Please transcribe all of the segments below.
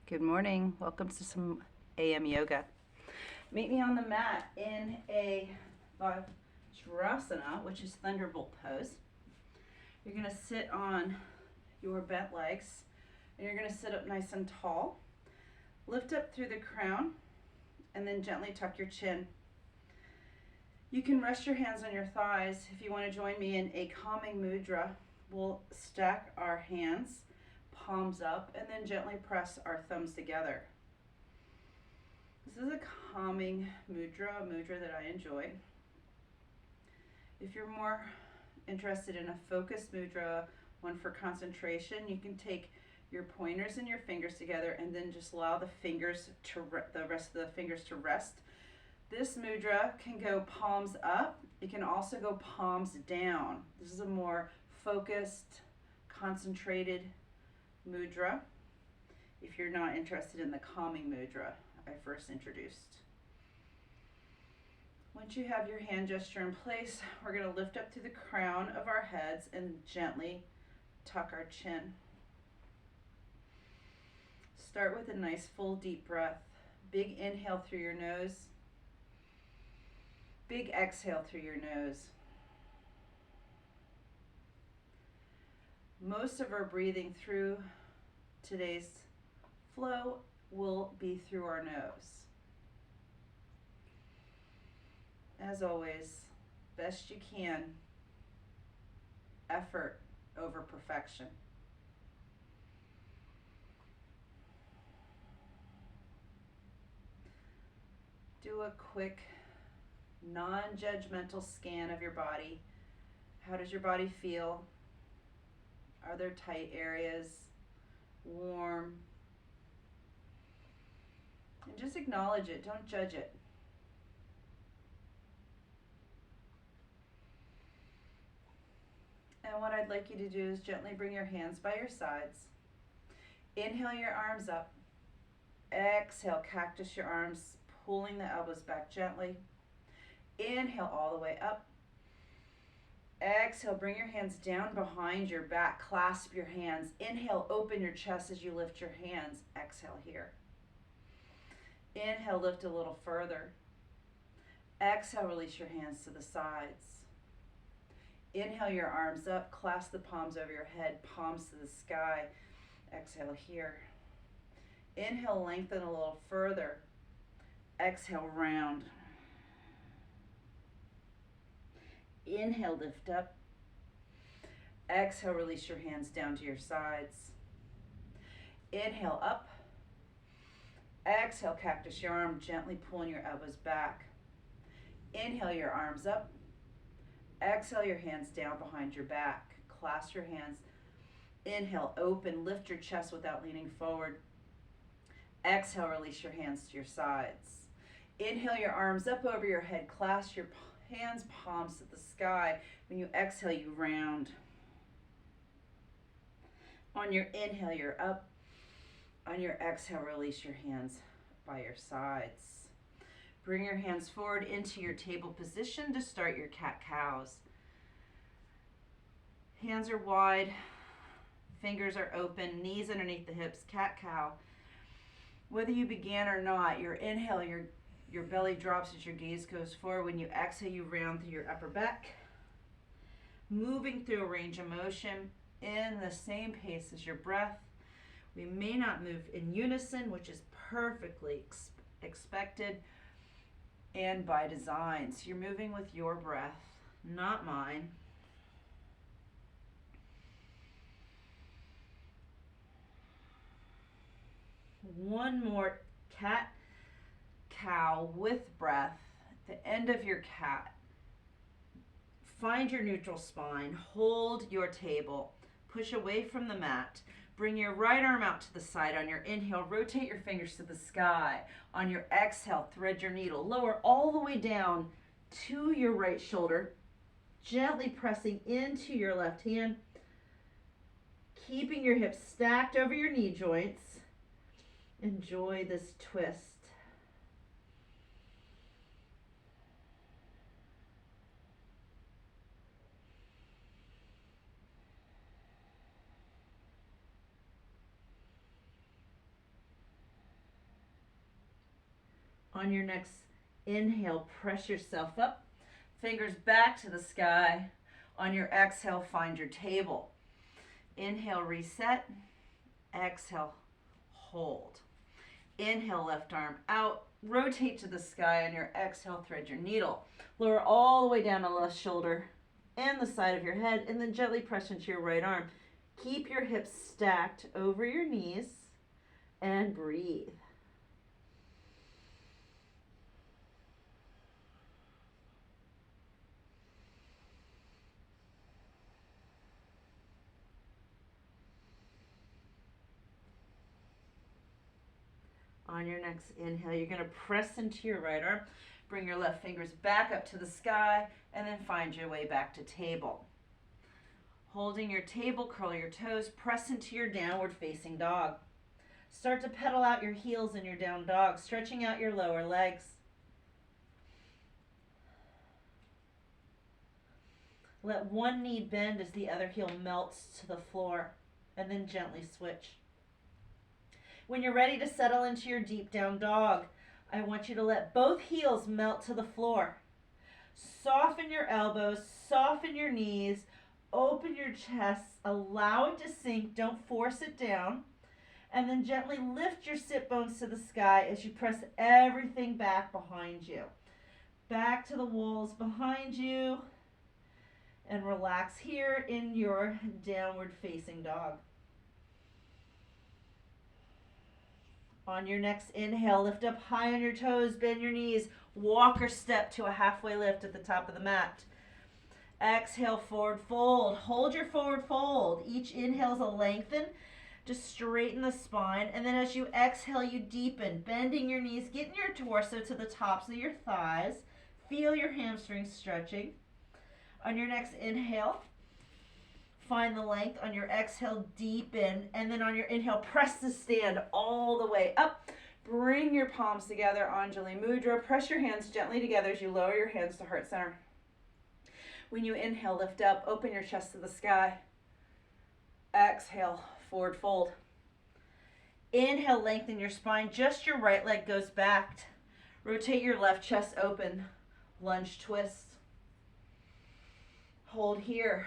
Good morning. Welcome to some AM yoga. Meet me on the mat in a Vajrasana, which is thunderbolt pose. You're going to sit on your bent legs and you're going to sit up nice and tall. Lift up through the crown and then gently tuck your chin. You can rest your hands on your thighs. If you want to join me in a calming mudra, we'll stack our hands, palms up, and then gently press our thumbs together. This is a calming mudra, a mudra that I enjoy. If you're more interested in a focused mudra, one for concentration, you can take your pointers and your fingers together and then just allow the rest of the fingers to rest. This mudra can go palms up. It can also go palms down. This is a more focused, concentrated mudra if you're not interested in the calming mudra I first introduced. Once you have your hand gesture in place, we're going to lift up to the crown of our heads and gently tuck our chin. Start with a nice full deep breath. Big inhale through your nose. Big exhale through your nose. Most of our breathing through today's flow will be through our nose. As always, best you can, effort over perfection. Do a quick, non-judgmental scan of your body. How does your body feel? Are there tight areas? Warm? And just acknowledge it, don't judge it. And what I'd like you to do is gently bring your hands by your sides. Inhale your arms up. Exhale, cactus your arms, pulling the elbows back gently. Inhale all the way up. Exhale, bring your hands down behind your back. Clasp your hands. Inhale, open your chest as you lift your hands. Exhale here. Inhale, lift a little further. Exhale, release your hands to the sides. Inhale your arms up. Clasp the palms over your head, palms to the sky. Exhale here. Inhale, lengthen a little further. Exhale, round. Inhale, lift up. Exhale, release your hands down to your sides. Inhale, up. Exhale, cactus your arm, gently pulling your elbows back. Inhale your arms up. Exhale your hands down behind your back. Clasp your hands. Inhale, open, lift your chest without leaning forward. Exhale, release your hands to your sides. Inhale your arms up over your head. Clasp your hands, palms to the sky. When you exhale, you round. On your inhale, you're up. On your exhale, release your hands by your sides. Bring your hands forward into your table position to start your cat-cows. Hands are wide, fingers are open, knees underneath the hips, cat-cow. Whether you began or not, your inhale, your belly drops as your gaze goes forward. When you exhale, you round through your upper back, moving through a range of motion in the same pace as your breath. We may not move in unison, which is perfectly expected and by design. So you're moving with your breath, not mine. One more cat-cow with breath. At the end of your cat, find your neutral spine, hold your table, push away from the mat. Bring your right arm out to the side. On your inhale, rotate your fingers to the sky. On your exhale, thread your needle. Lower all the way down to your right shoulder, gently pressing into your left hand, keeping your hips stacked over your knee joints. Enjoy this twist. On your next inhale, press yourself up, fingers back to the sky. On your exhale, find your table. Inhale, reset. Exhale, hold. Inhale, left arm out. Rotate to the sky. On your exhale, thread your needle. Lower all the way down the left shoulder and the side of your head, and then gently press into your right arm. Keep your hips stacked over your knees and breathe. On your next inhale, you're going to press into your right arm. Bring your left fingers back up to the sky, and then find your way back to table. Holding your table, curl your toes, press into your downward facing dog. Start to pedal out your heels in your down dog, stretching out your lower legs. Let one knee bend as the other heel melts to the floor, and then gently switch. When you're ready to settle into your deep down dog, I want you to let both heels melt to the floor. Soften your elbows, soften your knees, open your chest, allow it to sink, don't force it down, and then gently lift your sit bones to the sky as you press everything back behind you. Back to the walls behind you, and relax here in your downward facing dog. On your next inhale, lift up high on your toes, bend your knees, walk or step to a halfway lift at the top of the mat. Exhale, forward fold. Hold your forward fold. Each inhale is a lengthen. Just straighten the spine. And then as you exhale, you deepen, bending your knees, getting your torso to the tops of your thighs. Feel your hamstrings stretching. On your next inhale, find the length. On your exhale, deepen. And then on your inhale, press to stand all the way up. Bring your palms together, Anjali Mudra. Press your hands gently together as you lower your hands to heart center. When you inhale, lift up, open your chest to the sky. Exhale, forward fold. Inhale, lengthen your spine. Just your right leg goes back. Rotate your left chest open. Lunge twist. Hold here.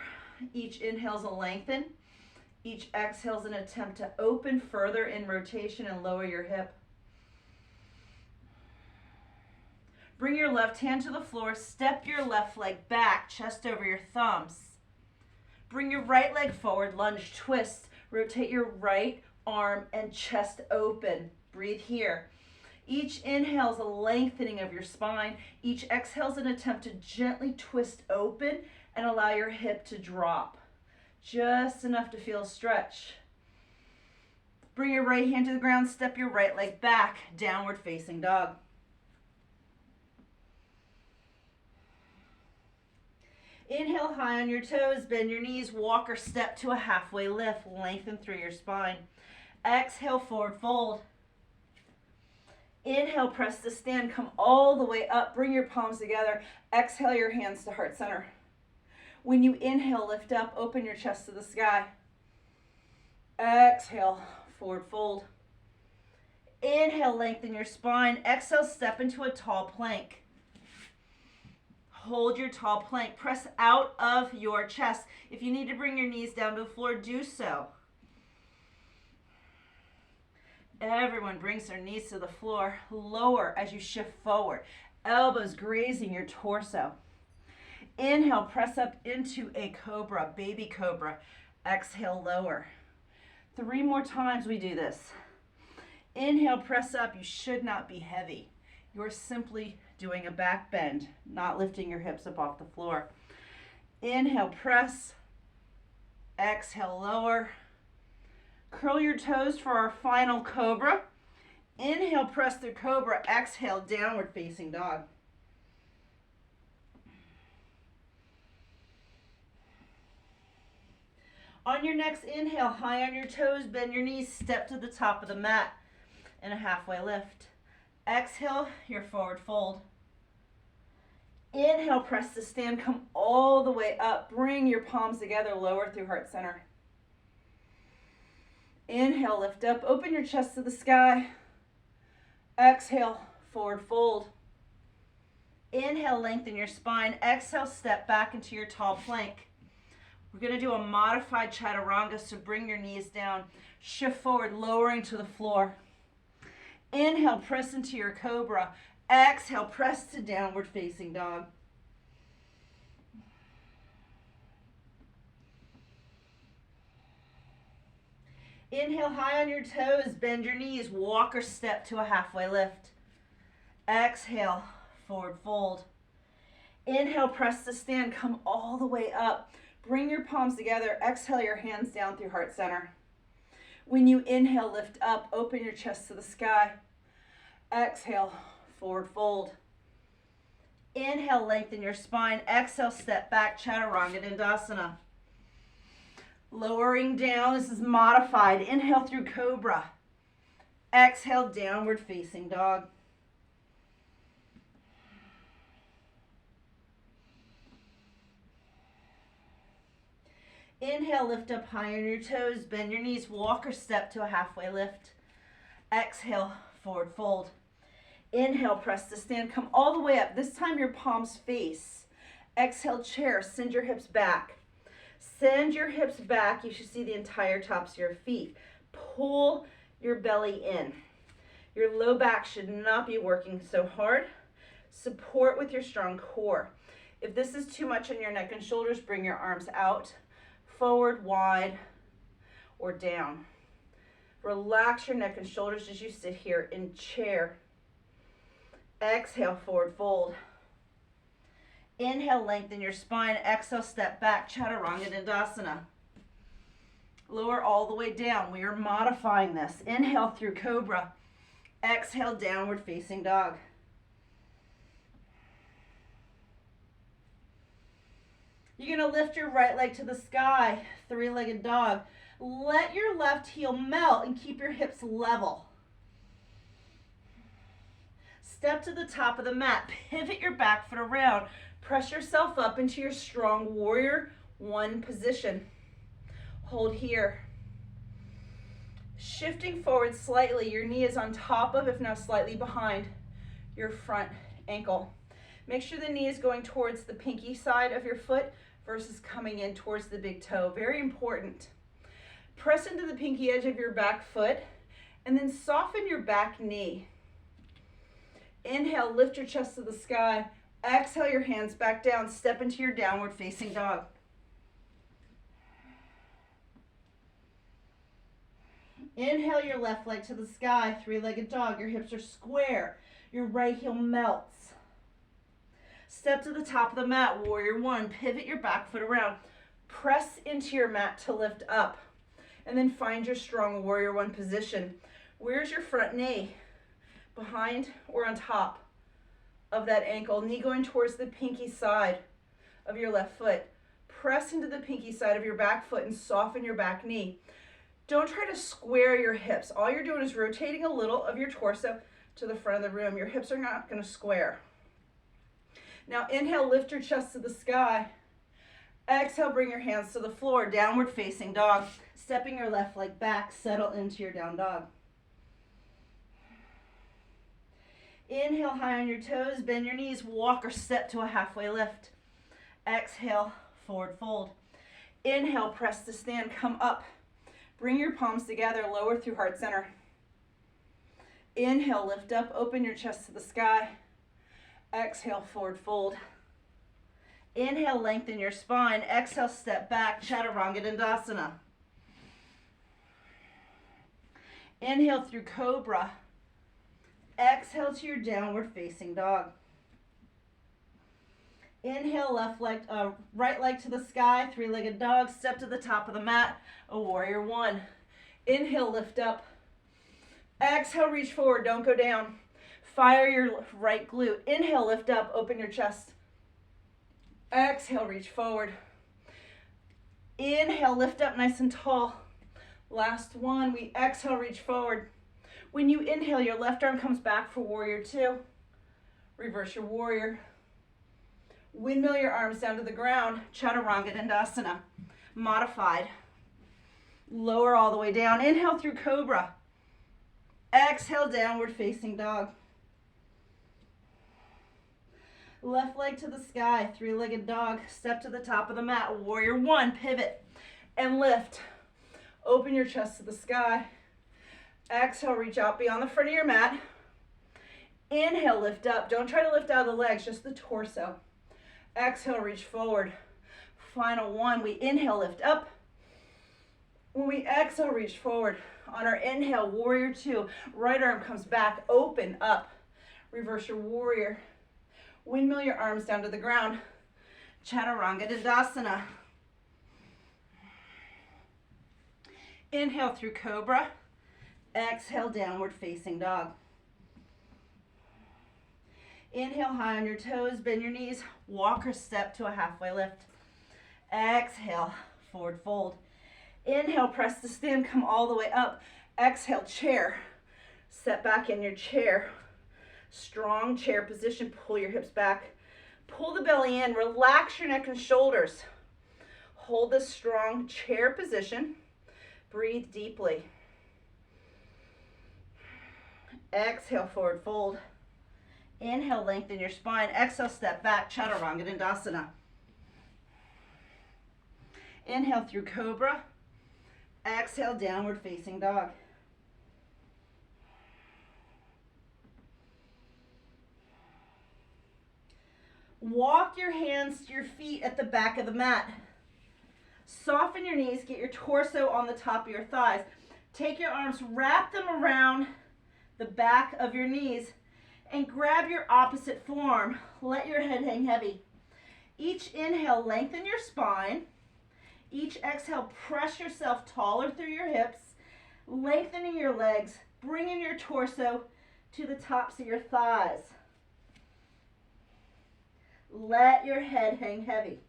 Each inhale is a lengthen. Each exhale is an attempt to open further in rotation and lower your hip. Bring your left hand to the floor. Step your left leg back, chest over your thumbs. Bring your right leg forward, lunge twist. Rotate your right arm and chest open. Breathe here. Each inhale is a lengthening of your spine. Each exhale is an attempt to gently twist open and allow your hip to drop. Just enough to feel a stretch. Bring your right hand to the ground, step your right leg back, downward facing dog. Inhale high on your toes, bend your knees, walk or step to a halfway lift, lengthen through your spine. Exhale, forward fold. Inhale, press to stand, come all the way up, bring your palms together. Exhale your hands to heart center. When you inhale, lift up, open your chest to the sky. Exhale, forward fold. Inhale, lengthen your spine. Exhale, step into a tall plank. Hold your tall plank. Press out of your chest. If you need to bring your knees down to the floor, do so. Everyone brings their knees to the floor. Lower as you shift forward. Elbows grazing your torso. Inhale, press up into a cobra, baby cobra. Exhale, lower. 3 more times we do this. Inhale, press up. You should not be heavy. You're simply doing a back bend, not lifting your hips up off the floor. Inhale, press. Exhale, lower. Curl your toes for our final cobra. Inhale, press through cobra. Exhale, downward facing dog. On your next inhale, high on your toes, bend your knees, step to the top of the mat in a halfway lift. Exhale, your forward fold. Inhale, press to stand, come all the way up. Bring your palms together, lower through heart center. Inhale, lift up, open your chest to the sky. Exhale, forward fold. Inhale, lengthen your spine. Exhale, step back into your tall plank. We're going to do a modified chaturanga, so bring your knees down. Shift forward, lowering to the floor. Inhale, press into your cobra. Exhale, press to downward facing dog. Inhale, high on your toes, bend your knees, walk or step to a halfway lift. Exhale, forward fold. Inhale, press to stand, come all the way up. Bring your palms together, exhale your hands down through heart center. When you inhale, lift up, open your chest to the sky. Exhale, forward fold. Inhale, lengthen your spine. Exhale, step back, chaturanga dandasana. Lowering down, this is modified. Inhale through cobra. Exhale, downward facing dog. Inhale, lift up high on your toes, bend your knees, walk or step to a halfway lift. Exhale, forward fold. Inhale, press to stand, come all the way up. This time your palms face. Exhale, chair, send your hips back. Send your hips back, you should see the entire tops of your feet. Pull your belly in. Your low back should not be working so hard. Support with your strong core. If this is too much on your neck and shoulders, bring your arms out. Forward, wide, or down. Relax your neck and shoulders as you sit here in chair. Exhale, forward fold. Inhale, lengthen your spine. Exhale, step back, chaturanga dandasana. Lower all the way down. We are modifying this. Inhale through cobra. Exhale, downward facing dog. You're going to lift your right leg to the sky, three-legged dog. Let your left heel melt and keep your hips level. Step to the top of the mat. Pivot your back foot around. Press yourself up into your strong warrior one position. Hold here. Shifting forward slightly, your knee is on top of, if not slightly behind, your front ankle. Make sure the knee is going towards the pinky side of your foot versus coming in towards the big toe. Very important. Press into the pinky edge of your back foot and then soften your back knee. Inhale, lift your chest to the sky. Exhale your hands back down. Step into your downward facing dog. Inhale your left leg to the sky, three-legged dog. Your hips are square. Your right heel melts. Step to the top of the mat, warrior one. Pivot your back foot around. Press into your mat to lift up. And then find your strong warrior one position. Where's your front knee? Behind or on top of that ankle. Knee going towards the pinky side of your left foot. Press into the pinky side of your back foot and soften your back knee. Don't try to square your hips. All you're doing is rotating a little of your torso to the front of the room. Your hips are not going to square. Now inhale, lift your chest to the sky. Exhale, bring your hands to the floor, downward facing dog. Stepping your left leg back, settle into your down dog. Inhale, high on your toes, bend your knees, walk or step to a halfway lift. Exhale, forward fold. Inhale, press to stand, come up. Bring your palms together, lower through heart center. Inhale, lift up, open your chest to the sky. Exhale, forward fold. Inhale, lengthen your spine. Exhale, step back, chaturanga dandasana. Inhale through cobra. Exhale to your downward facing dog. Inhale, right leg to the sky, three-legged dog. Step to the top of the mat, a warrior one. Inhale, lift up. Exhale, reach forward, don't go down. Fire your right glute. Inhale, lift up, open your chest. Exhale, reach forward. Inhale, lift up nice and tall. Last one, we exhale, reach forward. When you inhale, your left arm comes back for warrior two. Reverse your warrior. Windmill your arms down to the ground, chaturanga dandasana. Modified. Lower all the way down. Inhale through cobra. Exhale, downward facing dog. Left leg to the sky, three-legged dog. Step to the top of the mat. Warrior one, pivot and lift. Open your chest to the sky. Exhale, reach out beyond the front of your mat. Inhale, lift up. Don't try to lift out of the legs, just the torso. Exhale, reach forward. Final one, we inhale, lift up. When we exhale, reach forward. On our inhale, warrior two. Right arm comes back, open up. Reverse your warrior. Windmill your arms down to the ground. Chaturanga Dandasana. Inhale through cobra. Exhale, downward facing dog. Inhale high on your toes, bend your knees, walk or step to a halfway lift. Exhale, forward fold. Inhale, press to stand, come all the way up. Exhale, chair. Set back in your chair. Strong chair position, pull your hips back. Pull the belly in, relax your neck and shoulders. Hold this strong chair position. Breathe deeply. Exhale, forward fold. Inhale, lengthen your spine. Exhale, step back, Chaturanga Dandasana. Inhale through cobra. Exhale, downward facing dog. Walk your hands to your feet at the back of the mat. Soften your knees, get your torso on the top of your thighs. Take your arms, wrap them around the back of your knees, and grab your opposite forearm. Let your head hang heavy. Each inhale, lengthen your spine. Each exhale, press yourself taller through your hips, lengthening your legs, bringing your torso to the tops of your thighs. Let your head hang heavy.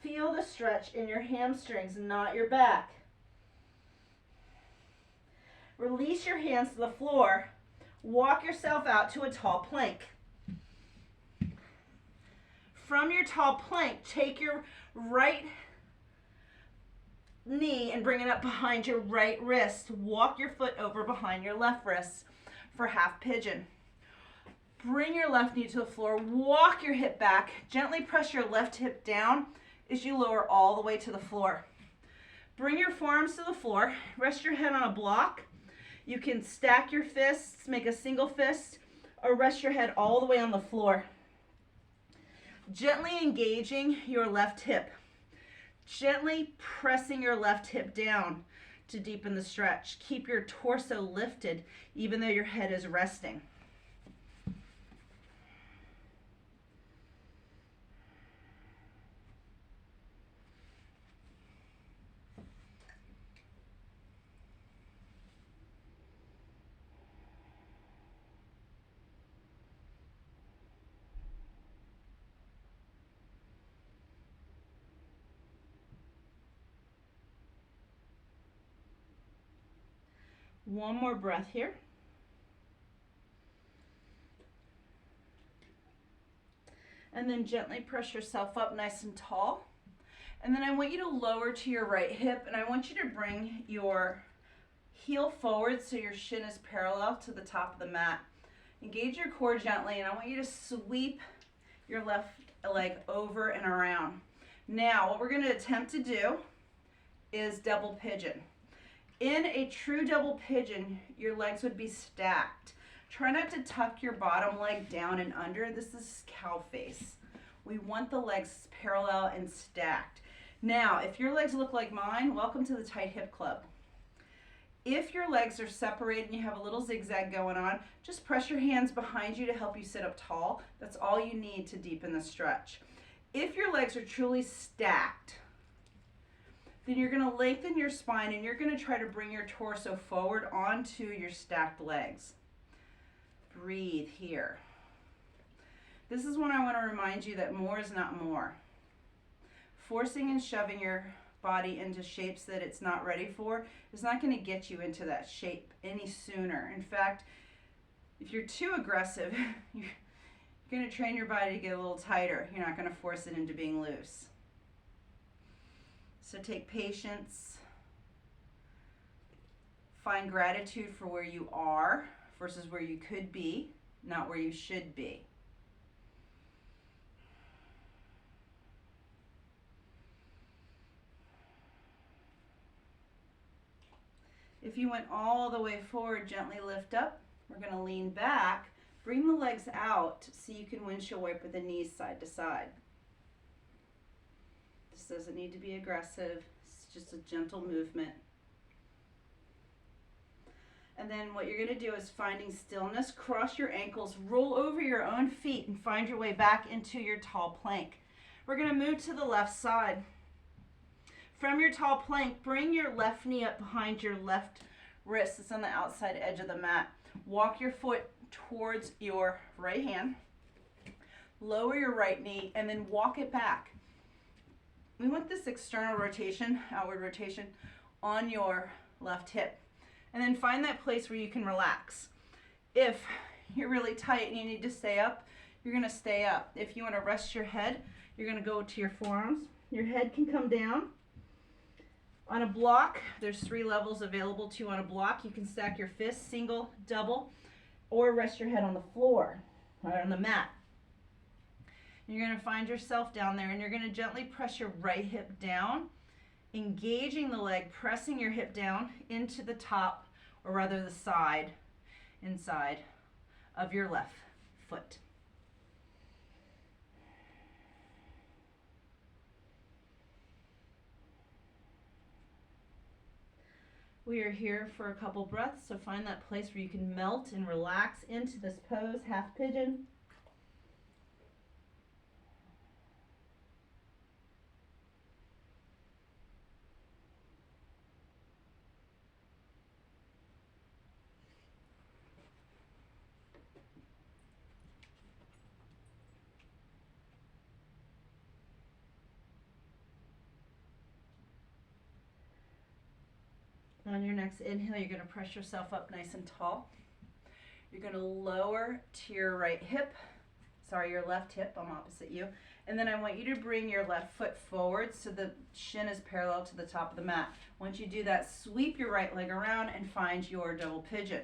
Feel the stretch in your hamstrings, not your back. Release your hands to the floor. Walk yourself out to a tall plank. From your tall plank, take your right knee and bring it up behind your right wrist. Walk your foot over behind your left wrist for half pigeon. Bring your left knee to the floor. Walk your hip back. Gently press your left hip down as you lower all the way to the floor. Bring your forearms to the floor. Rest your head on a block. You can stack your fists, make a single fist, or rest your head all the way on the floor. Gently engaging your left hip. Gently pressing your left hip down to deepen the stretch. Keep your torso lifted even though your head is resting. One more breath here. And then gently press yourself up nice and tall. And then I want you to lower to your right hip, and I want you to bring your heel forward so your shin is parallel to the top of the mat. Engage your core gently, and I want you to sweep your left leg over and around. Now, what we're going to attempt to do is double pigeon. In a true double pigeon, your legs would be stacked. Try not to tuck your bottom leg down and under. This is cow face. We want the legs parallel and stacked. Now, if your legs look like mine, welcome to the tight hip club. If your legs are separated and you have a little zigzag going on, just press your hands behind you to help you sit up tall. That's all you need to deepen the stretch. If your legs are truly stacked, then you're going to lengthen your spine and you're going to try to bring your torso forward onto your stacked legs. Breathe here. This is when I want to remind you that more is not more. Forcing and shoving your body into shapes that it's not ready for is not going to get you into that shape any sooner. In fact, if you're too aggressive, you're going to train your body to get a little tighter. You're not going to force it into being loose. So take patience. Find gratitude for where you are versus where you could be, not where you should be. If you went all the way forward, gently lift up. We're going to lean back. Bring the legs out so you can windshield wiper the knees side to side. This doesn't need to be aggressive. It's just a gentle movement. And then what you're going to do is finding stillness, cross your ankles, roll over your own feet, and find your way back into your tall plank. We're going to move to the left side. From your tall plank, bring your left knee up behind your left wrist. It's on the outside edge of the mat. Walk your foot towards your right hand. Lower your right knee, and then walk it back. We want this external rotation, outward rotation, on your left hip. And then find that place where you can relax. If you're really tight and you need to stay up, you're going to stay up. If you want to rest your head, you're going to go to your forearms. Your head can come down. On a block, there's 3 levels available to you on a block. You can stack your fists, single, double, or rest your head on the floor or on the mat. You're going to find yourself down there, and you're going to gently press your right hip down, engaging the leg, pressing your hip down into the top, or rather the side, inside of your left foot. We are here for a couple breaths, so find that place where you can melt and relax into this pose, half pigeon. On your next inhale, you're going to press yourself up nice and tall. You're going to lower to your right hip, your left hip, I'm opposite you. And then I want you to bring your left foot forward so the shin is parallel to the top of the mat. Once you do that, sweep your right leg around and find your double pigeon.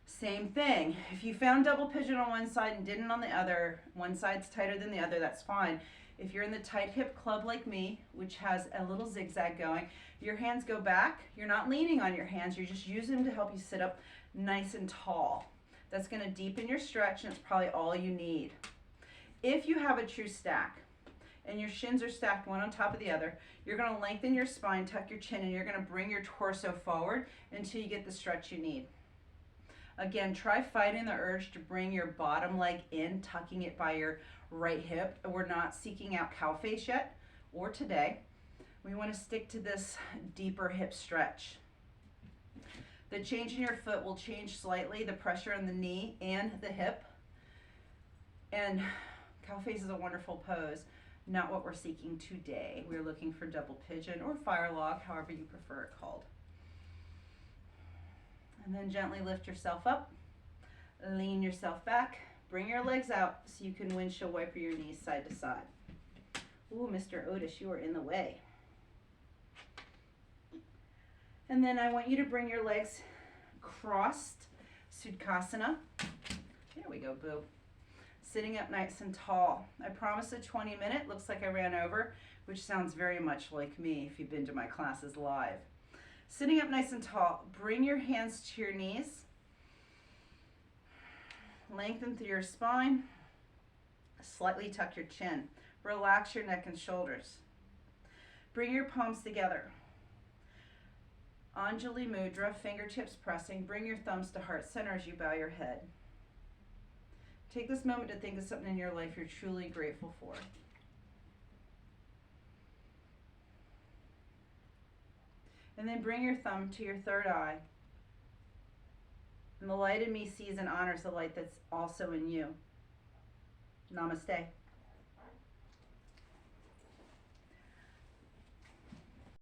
Same thing. If you found double pigeon on one side and didn't on the other, one side's tighter than the other, that's fine. If you're in the tight hip club like me, which has a little zigzag going, your hands go back. You're not leaning on your hands. You're just using them to help you sit up nice and tall. That's going to deepen your stretch, and it's probably all you need. If you have a true stack and your shins are stacked one on top of the other, you're going to lengthen your spine, tuck your chin, and you're going to bring your torso forward until you get the stretch you need. Again, try fighting the urge to bring your bottom leg in, tucking it by your right hip. We're not seeking out cow face yet, or today. We want to stick to this deeper hip stretch. The change in your foot will change slightly the pressure on the knee and the hip. And cow face is a wonderful pose, not what we're seeking today. We're looking for double pigeon or fire log, however you prefer it called. And then gently lift yourself up, lean yourself back, bring your legs out so you can windshield wiper your knees side to side. Ooh, Mr. Otis, you are in the way. And then I want you to bring your legs crossed, Sukhasana. There we go, boo. Sitting up nice and tall. I promised a 20-minute. Looks like I ran over, which sounds very much like me if you've been to my classes live. Sitting up nice and tall, bring your hands to your knees. Lengthen through your spine. Slightly tuck your chin. Relax your neck and shoulders. Bring your palms together. Anjali Mudra, fingertips pressing. Bring your thumbs to heart center as you bow your head. Take this moment to think of something in your life you're truly grateful for. And then bring your thumb to your third eye. And the light in me sees and honors the light that's also in you. Namaste.